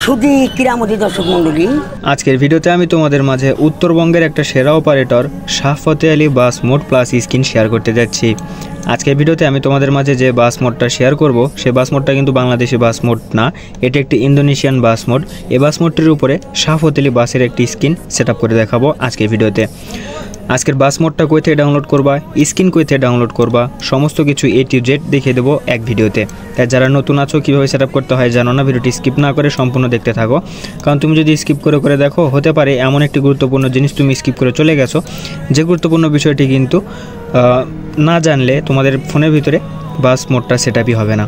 সুধী ক্রীড়ামোদী দর্শক মণ্ডলী, আজকের ভিডিওতে আমি তোমাদের মাঝে উত্তরবঙ্গের একটা সেরা অপারেটর শাহফতে আলী বাস মোড প্লাস স্ক্রিন শেয়ার করতে যাচ্ছি। আজকের ভিডিওতে আমি তোমাদের মাঝে যে বাস মোডটা শেয়ার করব সেই বাস মোডটা কিন্তু বাংলাদেশি বাস মোড না, এটি একটি ইন্দোনেশিয়ান বাস মোড। এই বাস মোডটির উপরে শাহফতে আলী বাসের একটি স্ক্রিন সেট করে দেখাবো আজকের ভিডিওতে। আজকের বাস মোডটা কই থেকে ডাউনলোড করবা, স্ক্রিন কই থেকে ডাউনলোড করবা, সমস্ত কিছু A to Z দেখিয়ে দেবো এক ভিডিওতে। তাই যারা নতুন আছো কীভাবে সেট করতে হয় জানো না, ভিডিওটি স্কিপ না করে সম্পূর্ণ দেখতে থাকো। কারণ তুমি যদি স্কিপ করে দেখো, হতে পারে এমন একটি গুরুত্বপূর্ণ জিনিস তুমি স্কিপ করে চলে গেছো, যে গুরুত্বপূর্ণ বিষয়টি কিন্তু না জানলে তোমাদের ফোনের ভিতরে বাস মোডটা সেটআপই হবে না।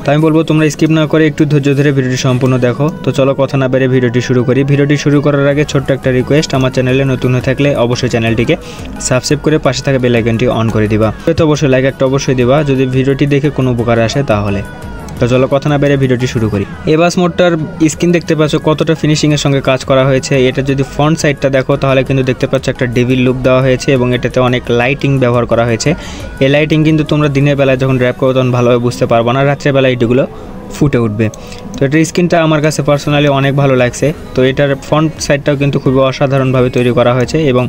তাই আমি বলবো তোমরা স্কিপ না করে একটু ধৈর্য ধরে ভিডিওটি সম্পূর্ণ দেখো। তো চলো কথা না বেড়ে ভিডিওটি শুরু করি। ভিডিওটি শুরু করার আগে ছোট্ট একটা রিকোয়েস্ট, আমার চ্যানেলে নতুন হয়ে থাকলে অবশ্যই চ্যানেলটিকে সাবস্ক্রাইব করে পাশে থাকা বেল আইকনটি অন করে দিবা। তো অবশ্যই লাইক একটা অবশ্যই দিবা যদি ভিডিওটি দেখে কোনো উপকার আসে তাহলে। তো চলো কথা না বেড়ে ভিডিওটি শুরু করি। এই বাস মোডটার স্ক্রিন দেখতে পাচ্ছ কতটা ফিনিশিংয়ের সঙ্গে কাজ করা হয়েছে। এটা যদি ফ্রন্ট সাইডটা দেখো তাহলে কিন্তু দেখতে পাচ্ছ একটা ডেভিল লুক দেওয়া হয়েছে এবং এটাতে অনেক লাইটিং ব্যবহার করা হয়েছে। এই লাইটিং কিন্তু তোমরা দিনের বেলায় যখন ড্রাইভ করো তখন ভালোভাবে বুঝতে পারবো না, রাত্রেবেলায় এটিগুলো ফুটে উঠবে। তো এটার স্ক্রিনটা আমার কাছে পার্সোনালি অনেক ভালো লাগছে। তো এটার ফ্রন্ট সাইডটাও কিন্তু খুবই অসাধারণভাবে তৈরি করা হয়েছে এবং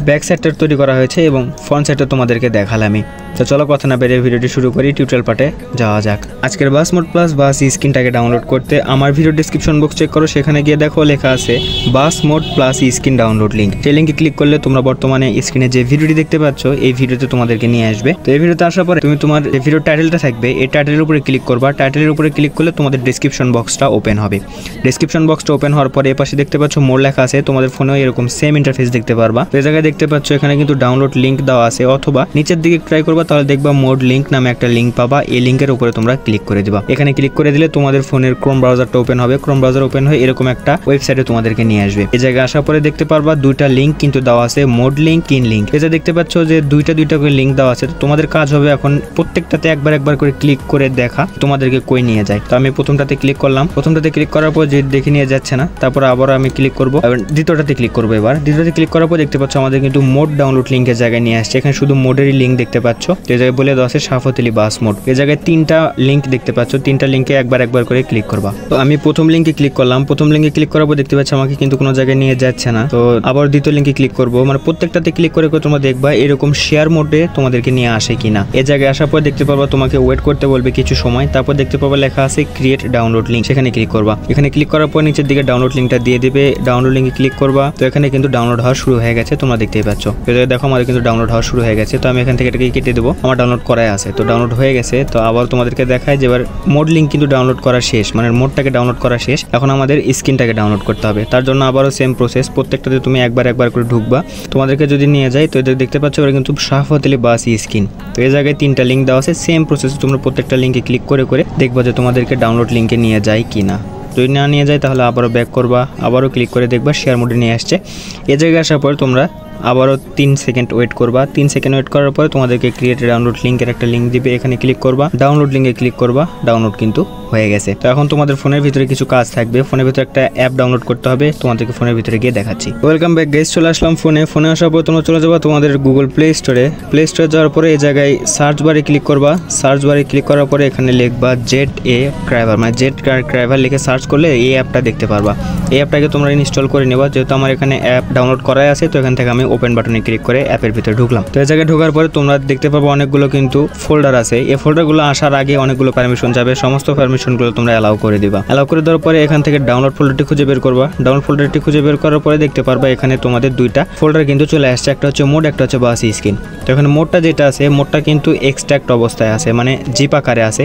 ব্যাক সাইডটা তৈরি করা হয়েছে এবং ফ্রন্ট সাইডটা তোমাদেরকে দেখালামই। তো চলো কথা না বেরিয়ে ভিডিওটি শুরু করি, টিউটোরিয়াল পার্টে যাওয়া যাক। আজকের বাস মোড প্লাস বাস স্ক্রিনটাকে ডাউনলোড করতে আমার ভিডিও ডেসক্রিপশন বক্স চেক করো, সেখানে গিয়ে দেখো লেখা আছে বাস mode plus screen download link. সেই লিঙ্কে ক্লিক করলে তোমরা বর্তমানে স্ক্রিনে যে ভিডিওটি দেখতে পাচ্ছ এই ভিডিওতে তোমাদেরকে নিয়ে আসবে। তো এই ভিডিওতে আসার পরে তুমি তোমার যে ভিডিও টাইটেলটা থাকবে এই টাইটেলের উপরে ক্লিক করবা। টাইটেলের উপরে ক্লিক করলে তোমাদের ডেসক্রিপশন বক্সটা ওপেন হবে। ডেসক্রিপশন বক্সটা ওপেন হওয়ার পরে এপাশে দেখতে পাচ্ছ মোড লেখা আছে, তোমাদের ফোনেও এরকম সেম ইন্টারফেস দেখতে পারবা। এই জায়গায় দেখতে পাচ্ছ এখানে কিন্তু ডাউনলোড লিঙ্ক দেওয়া আছে, অথবা নিচের দিকে ট্রাই করবা তাহলে দেখবা মোড লিঙ্ক নামে একটা লিঙ্ক পাবা। এই লিঙ্কের উপরে তোমরা ক্লিক করে দিবা। এখানে ক্লিক করে দিলে তোমাদের ফোনের ক্রোম ব্রাউজারটা ওপেন হবে। ক্রোম ব্রাউজার ওপেন হয়ে এরকম একটা ওয়েবসাইটে তোমাদেরকে নিয়ে আসবে। এই জায়গায় আসার পরে দেখতে পারবা দুইটা লিঙ্ক কিন্তু দেওয়া আছে, মোড লিঙ্ক, স্ক্রিন লিঙ্ক। এই যে দেখতে পাচ্ছ যে দুইটা করে লিঙ্ক দেওয়া আছে। তো তোমাদের কাজ হবে এখন প্রত্যেকটাতে একবার করে ক্লিক করে দেখা তোমাদেরকে কই নিয়ে যায়। তো আমি প্রথমটাতে ক্লিক করলাম। প্রথমটাতে ক্লিক করার পর যে দেখে নিয়ে যাচ্ছে না, তারপর আবার আমি ক্লিক করবো, দ্বিতীয়টাতে ক্লিক করবো। এবার দ্বিতীয়টাতে ক্লিক করার পর দেখতে পাচ্ছ আমাদের কিন্তু মোড ডাউনলোড লিঙ্কের জায়গায় নিয়ে আসছে। এখানে শুধু মোডেরই লিঙ্ক দেখতে পাচ্ছ। তো এই জায়গায় বলে দেওয়া আছে শাহফতে আলী বাস মোড। এই জায়গায় তিনটা লিঙ্ক দেখতে পাচ্ছ, তিনটা লিঙ্কে একবার করে ক্লিক করবা। তো আমি প্রথম লিঙ্কে ক্লিক করলাম। প্রথম লিঙ্কে ক্লিক করার পর দেখতে পাচ্ছ আমাকে কিন্তু কোনো জায়গায় নিয়ে যাচ্ছে না। তো আবার দ্বিতীয় লিঙ্কে ক্লিক করবো, মানে প্রত্যেকটাতে ক্লিক করে তোমরা দেখবা এরকম শেয়ার মোডে তোমাদেরকে নিয়ে আসে কিনা। এই জায়গায় আসার পর দেখতে পারবা তোমাকে ওয়েট করতে বলবে কিছু সময়। তারপর দেখতে পারবা লেখা আছে ক্রিয়েট ডাউনলোড লিঙ্ক, সেখানে ক্লিক করবা। এখানে ক্লিক করার পর নিচের দিকে ডাউনলোড লিঙ্কটা দিয়ে দিবে। ডাউনলোড লিঙ্কে ক্লিক করবা। তো এখানে কিন্তু ডাউনলোড হওয়া শুরু হয়ে গেছে, তোমরা দেখতেই পাচ্ছ। তো দেখো আমাদের কিন্তু ডাউনলোড হওয়া শুরু হয়ে গেছে। তো আমি এখান থেকে এটাকে কেটে দেবো, আমার ডাউনলোড করাই আছে। তো ডাউনলোড হয়ে গেছে। তো আবার তোমাদেরকে দেখায় যে এবার মোড লিঙ্ক কিন্তু ডাউনলোড করা শেষ, মানে মোডটাকে ডাউনলোড করা শেষ। এখন আমাদের স্ক্রিনটাকে ডাউনলোড করতে হবে। তার জন্য আবারও সেম প্রসেস, প্রত্যেকটাতে তুমি একবার করে ঢুকবা। তোমাদেরকে যদি নিয়ে যায় তো এদের দেখতে পাচ্ছ ওরা কিন্তু শাহফতে আলী বাস স্ক্রিন। তো এই জায়গায় তিনটা লিঙ্ক দেওয়া আছে, সেম প্রসেস তোমরা প্রত্যেকটা লিঙ্কে ক্লিক করে দেখবা যে তোমাদেরকে ডাউনলোড লিঙ্কে নিয়ে যায় কিনা। যদি না নিয়ে যায় তাহলে আবারও ব্যাক করবা, আবারও ক্লিক করে দেখবা শেয়ার মোডে নিয়ে আসছে। এ জায়গায় আসার পর তোমরা আবারও 3 সেকেন্ড ওয়েট করবা। 3 সেকেন্ড ওয়েট করার পরে তোমাদেরকে ক্রিয়েট ডাউনলোড লিঙ্কের একটা লিঙ্ক দিবে, এখানে ক্লিক করবা। ডাউনলোড লিঙ্কে ক্লিক করবা, ডাউনলোড কিন্তু হয়ে গেছে। তো এখন তোমাদের ফোনের ভিতরে কিছু কাজ থাকবে। ফোনের ভিতরে একটা অ্যাপ ডাউনলোড করতে হবে, তোমাদেরকে ফোনের ভিতরে গিয়ে দেখাচ্ছি। ওয়েলকাম ব্যাক গাইস, চলে আসলাম ফোনে আসার পর তোমরা চলে যাবা তোমাদের গুগল প্লে স্টোরে যাওয়ার পরে এই জায়গায় সার্চ বারে ক্লিক করবা। সার্চ বারে ক্লিক করার পরে এখানে লিখবা জেট এ ক্রাইভার, মানে জেট ক্রাইভার লিখে সার্চ করলে এই অ্যাপটা দেখতে পারবা। এই অ্যাপটাকে তোমরা ইনস্টল করে নেবা। যেহেতু আমার এখানে অ্যাপ ডাউনলোড করাই আছে, তো এখান থেকে আমি ওপেন বাটনে ক্লিক করে অ্যাপের ভিতরে ঢুকলাম। তো এই জায়গায় ঢোকার পরে তোমরা দেখতে পাবো অনেকগুলো কিন্তু ফোল্ডার আছে। এই ফোল্ডারগুলো আসার আগে অনেকগুলো পারমিশন যাবে, সমস্ত পারমিশনগুলো তোমরা অ্যালাউ করে দিবা। অ্যালাউ করে দেওয়ার পরে এখান থেকে ডাউনলোড ফোল্ডারটি খুঁজে বের করবা। ডাউনলোড ফোল্ডারটি খুঁজে বের করার পরে দেখতে পারবা এখানে তোমাদের দুইটা ফোল্ডার কিন্তু চলে আসছে, একটা হচ্ছে মোড, একটা হচ্ছে বাস স্ক্রিন। তো এখানে মোডটা যেটা আছে, মোডটা কিন্তু এক্সট্রাক্ট অবস্থায় আছে, মানে জিপ আকারে আছে,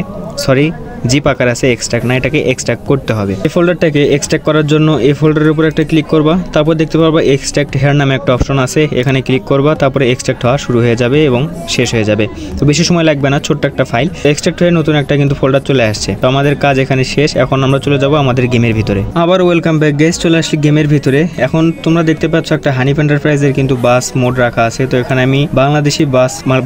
জিপ আকার আছে, এক্সট্রাক্ট না, এটাকে এক্সট্রাক্ট করতে হবে। এই ফোল্ডারটাকে এক্সট্রাক্ট করার জন্য এই ফোল্ডারের উপর একটা ক্লিক করবা। তারপর দেখতে পারবা এক্সট্রাক্ট হেয়ার নামে একটা অপশন আছে, এখানে ক্লিক করবা। তারপরে এক্সট্রাক্ট হওয়া শুরু হয়ে যাবে এবং শেষ হয়ে যাবে। তো বেশি সময় লাগবে না, ছোট্ট একটা ফাইল এক্সট্রাক্ট হয়ে নতুন একটা কিন্তু ফোল্ডার চলে আসছে। তো আমাদের কাজ এখানে শেষ। এখন আমরা চলে যাব আমাদের গেমের ভিতরে। আবার ওয়েলকাম ব্যাক গাইস, চলে আসছি গেমের ভিতরে। এখন তোমরা দেখতে পাচ্ছ একটা হানিফ এন্টারপ্রাইজের কিন্তু বাস মোড রাখা আছে। তো এখানে আমি বাংলাদেশি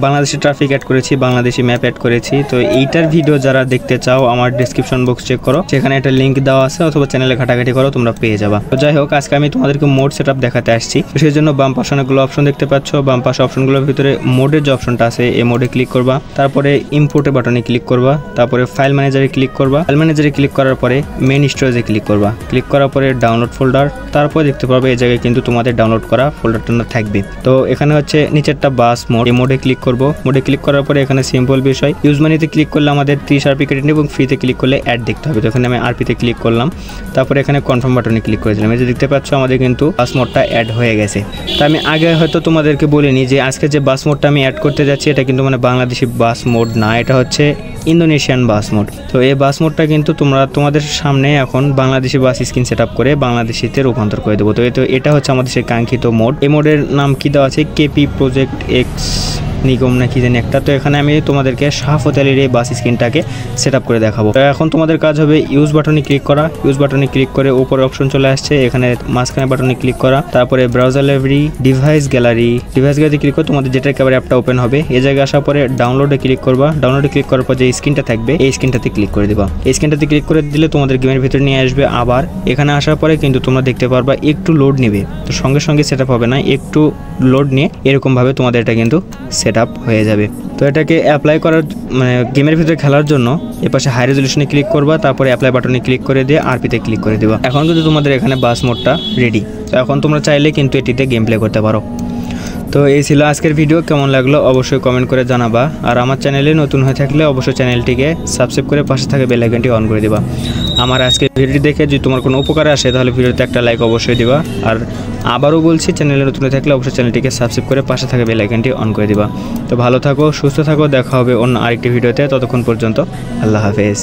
বাংলাদেশি ট্রাফিক অ্যাড করেছি, বাংলাদেশি ম্যাপ অ্যাড করেছি। তো এইটার ভিডিও যারা দেখতে চাও আমার ডেসক্রিপশন বক্স চেক করো, সেখানে একটা লিঙ্ক দেওয়া আছে, অথবা চ্যানেলে ঘাটাঘাটি করো, তোমরা পেয়ে যাবা। তো যাই হোক, আজকে আমি তোমাদেরকে মোড সেটআপ দেখাতে আসছি। সেই জন্য বাম পাশে অনেকগুলো অপশন দেখতে পাচ্ছ। বাম পাশে অপশনগুলোর ভিতরে মোডের যে অপশনটা আছে এই মোডে ক্লিক করবা, তারপরে ইম্পোর্টে বাটনে ক্লিক করবা, তারপরে ফাইল ম্যানেজারে ক্লিক করবা। ফাইল ম্যানেজারে ক্লিক করার পরে মেইন স্টোরেজে ক্লিক করবা। ক্লিক করার পরে ডাউনলোড ফোল্ডার, তারপর দেখতে পারবে এই জায়গায় কিন্তু তোমাদের ডাউনলোড করা ফোল্ডারটা থাকবে। তো এখানে হচ্ছে নিচেরটা বাস মোড, এই মোডে ক্লিক করব। মোডে ক্লিক করার পরে এখানে সিম্পল বিষয় ইউজ মানিতে ক্লিক করলে আমাদের 30 আরপি ক্রেডিট এবং ফ্রিতে ক্লিক করলে অ্যাড দেখতে হবে। তো এখানে আমি আরপিতে ক্লিক করলাম, তারপরে এখানে কনফার্ম বাটনে ক্লিক করে দিলাম। এই যে দেখতে পাচ্ছ আমাদের কিন্তু বাস মোডটা অ্যাড হয়ে গেছে। তো আমি আগে হয়তো তোমাদেরকে বলিনি যে আজকে যে বাস মোডটা আমি অ্যাড করতে যাচ্ছি এটা কিন্তু মানে বাংলাদেশি বাস মোড না, এটা হচ্ছে ইন্দোনেশিয়ান বাস মোড। তো এই বাস মোডটা কিন্তু তোমাদের সামনে এখন বাংলাদেশি বাস স্ক্রিন সেট আপ করে বাংলাদেশিতে রূপান্তর করে দেবো। তো এটা হচ্ছে আমাদের সেই কাঙ্ক্ষিত মোড। এই মোডের নাম কি দেওয়া আছে, কেপি প্রজেক্ট এক্স নিগম না কি জানি একটা। তো এখানে আমি তোমাদেরকে শাহফত আলীর এই বাস স্ক্রিনটাকে সেট আপ করে দেখাবো। তো এখন তোমাদের কাজ হবে ইউজ বাটনে ক্লিক করা। ইউজ বাটনে ক্লিক করে উপরে অপশন চলে আসছে, এখানে মাঝখানে বাটনে ক্লিক করা, তারপরে ব্রাউজার লাইব্রেরি, ডিভাইস গ্যালারিতে ক্লিক করে তোমাদের যেটা একেবারে অ্যাপটা ওপেন হবে। এই জায়গায় আসার পরে ডাউনলোডে ক্লিক করবা। ডাউনলোডে ক্লিক করার পর যে স্ক্রিনটা থাকবে এই স্ক্রিনটাতে ক্লিক করে দিবা। এই স্ক্রিনটাতে ক্লিক করে দিলে তোমাদের গেমের ভিতরে নিয়ে আসবে। আবার এখানে আসার পরে কিন্তু তোমরা দেখতে পারবা একটু লোড নেবে, তো সঙ্গে সঙ্গে সেট আপ হবে না, একটু লোড নিয়ে এরকমভাবে তোমাদের এটা কিন্তু সেট আপ হয়ে যাবে। তো এটাকে অ্যাপ্লাই করার মানে গেমের ভিতরে খেলার জন্য এপাশে হাই রেজলিউশনে ক্লিক করবা, তারপরে অ্যাপ্লাই বাটনে ক্লিক করে দিয়ে আরপিতে ক্লিক করে দেবা। এখন কিন্তু তোমাদের এখানে বাস মোডটা রেডি। তো এখন তোমরা চাইলে কিন্তু এটিতে গেম প্লে করতে পারো। তো এই ছিল আজকের ভিডিও, কেমন লাগলো অবশ্যই কমেন্ট করে জানাবা। আর আমার চ্যানেলে নতুন হয়ে থাকলে অবশ্যই চ্যানেলটিকে সাবস্ক্রাইব করে পাশে থাকা বেল আইকনটি অন করে দিবা। আমার আজকের ভিডিওটি দেখে যদি তোমার কোনো উপকারে আসে তাহলে ভিডিওতে একটা লাইক অবশ্যই দিবা। আর আবারও বলছি, চ্যানেলে নতুন হয়ে থাকলে অবশ্যই চ্যানেলটিকে সাবস্ক্রাইব করে পাশে থাকা বেল আইকনটি অন করে দিবা। তো ভালো থাকো, সুস্থ থাকো, দেখা হবে অন্য আরেকটি ভিডিওতে। ততক্ষণ পর্যন্ত আল্লাহ হাফেজ।